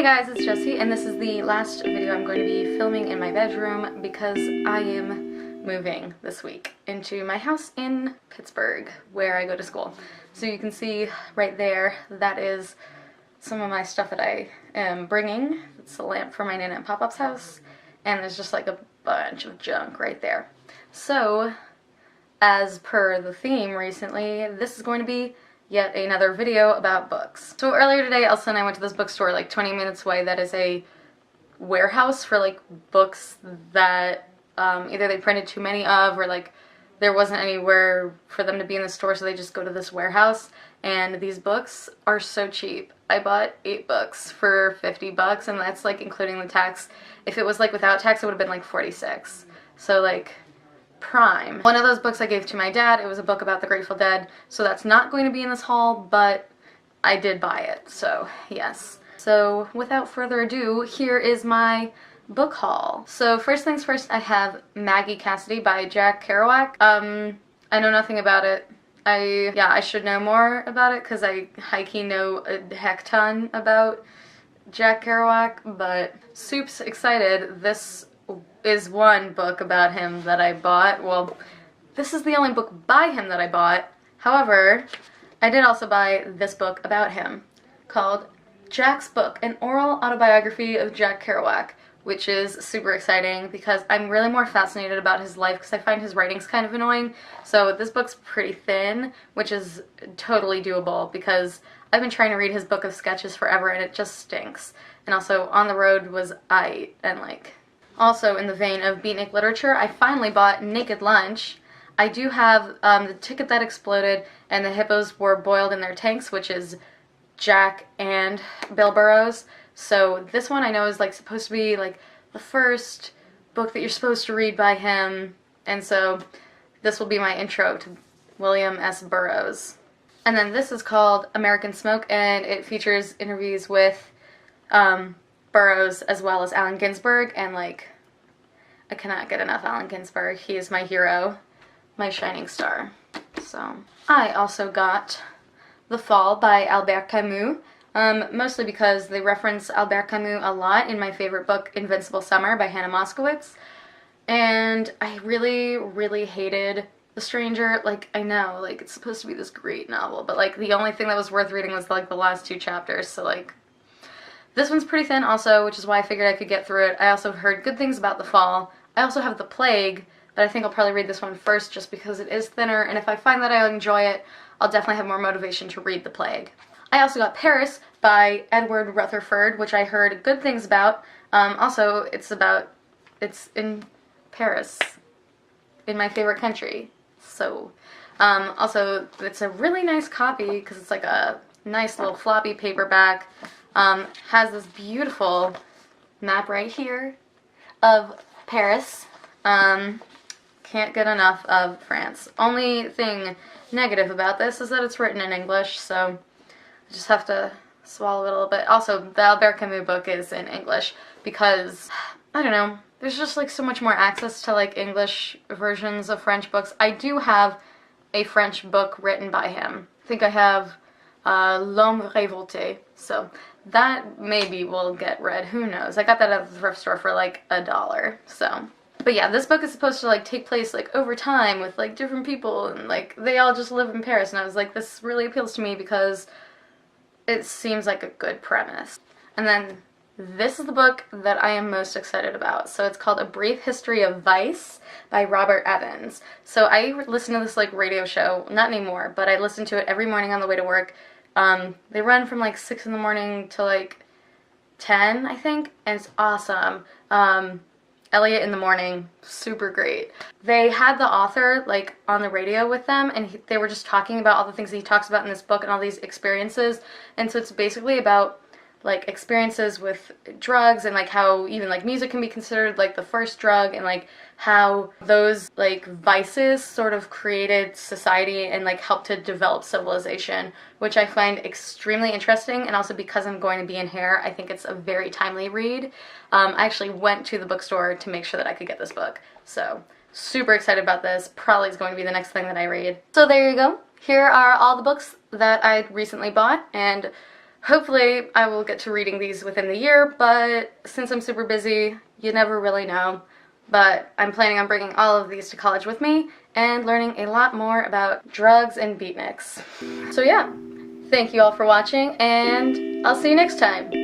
Hey guys, it's Jessie, and this is the last video I'm going to be filming in my bedroom because I am moving this week into my house in Pittsburgh, where I go to school. So you can see right there, that is some of my stuff that I am bringing. It's a lamp from my Nana and Pop-Up's house, and there's just like a bunch of junk right there. So, as per the theme recently, this is going to be yet another video about books. So earlier today, Elsa and I went to this bookstore like 20 minutes away that is a warehouse for like books that either they printed too many of or like there wasn't anywhere for them to be in the store, so they just go to this warehouse. And these books are so cheap. I bought 8 books for 50 bucks, and that's like including the tax. If it was like without tax, it would have been like 46. So like prime. One of those books I gave to my dad. It was a book about the Grateful Dead, so that's not going to be in this haul, but I did buy it, so yes. So without further ado, here is my book haul. So first things first, I have Maggie Cassidy by Jack Kerouac. I know nothing about it. I should know more about it because I high-key know a heck ton about Jack Kerouac, but Soup's excited. This is one book about him that I bought. Well, this is the only book by him that I bought. However, I did also buy this book about him called Jack's Book, an oral autobiography of Jack Kerouac, which is super exciting because I'm really more fascinated about his life because I find his writings kind of annoying. So this book's pretty thin, which is totally doable because I've been trying to read his book of sketches forever and it just stinks. And also On the Road was aight, and like, also in the vein of beatnik literature, I finally bought Naked Lunch. I do have The Ticket That Exploded and The Hippos Were Boiled in Their Tanks, which is Jack and Bill Burroughs. So this one I know is like supposed to be like the first book that you're supposed to read by him, and so this will be my intro to William S. Burroughs. And then this is called American Smoke, and it features interviews with Burroughs as well as Allen Ginsberg, and like, I cannot get enough Allen Ginsberg. He is my hero, my shining star. So I also got The Fall by Albert Camus, mostly because they reference Albert Camus a lot in my favorite book, Invincible Summer by Hannah Moskowitz, and I really, really hated The Stranger. Like, I know, like, it's supposed to be this great novel, but like, the only thing that was worth reading was like the last 2 chapters, so like, this one's pretty thin also, which is why I figured I could get through it. I also heard good things about The Fall. I also have The Plague, but I think I'll probably read this one first just because it is thinner, and if I find that I enjoy it, I'll definitely have more motivation to read The Plague. I also got Paris by Edward Rutherford, which I heard good things about. Also, it's in Paris, in my favorite country. So, also, it's a really nice copy because it's like a nice little floppy paperback. Has this beautiful map right here of Paris. Can't get enough of France. Only thing negative about this is that it's written in English, so I just have to swallow it a little bit. Also, the Albert Camus book is in English because, I don't know, there's just like so much more access to like English versions of French books. I do have a French book written by him. I think I have L'Homme Révolté, so that maybe will get read, who knows. I got that at the thrift store for like $1, so. But yeah, this book is supposed to like take place like over time with like different people, and like they all just live in Paris, and I was like, this really appeals to me because it seems like a good premise. And then this is the book that I am most excited about. So it's called A Brief History of Vice by Robert Evans. So I listen to this like radio show, not anymore, but I listen to it every morning on the way to work. They run from like 6 in the morning to like 10, I think, and it's awesome. Elliot in the Morning, super great. They had the author like on the radio with them, and they were just talking about all the things that he talks about in this book and all these experiences. And so it's basically about like experiences with drugs and like how even like music can be considered like the first drug, and like how those like vices sort of created society and like helped to develop civilization, which I find extremely interesting. And also because I'm going to be in hair, I think it's a very timely read. I actually went to the bookstore to make sure that I could get this book, so super excited about this. Probably is going to be the next thing that I read. So there you go. Here are all the books that I recently bought, and Hopefully I will get to reading these within the year, but since I'm super busy, you never really know. But I'm planning on bringing all of these to college with me and learning a lot more about drugs and beatniks. So yeah, thank you all for watching, and I'll see you next time.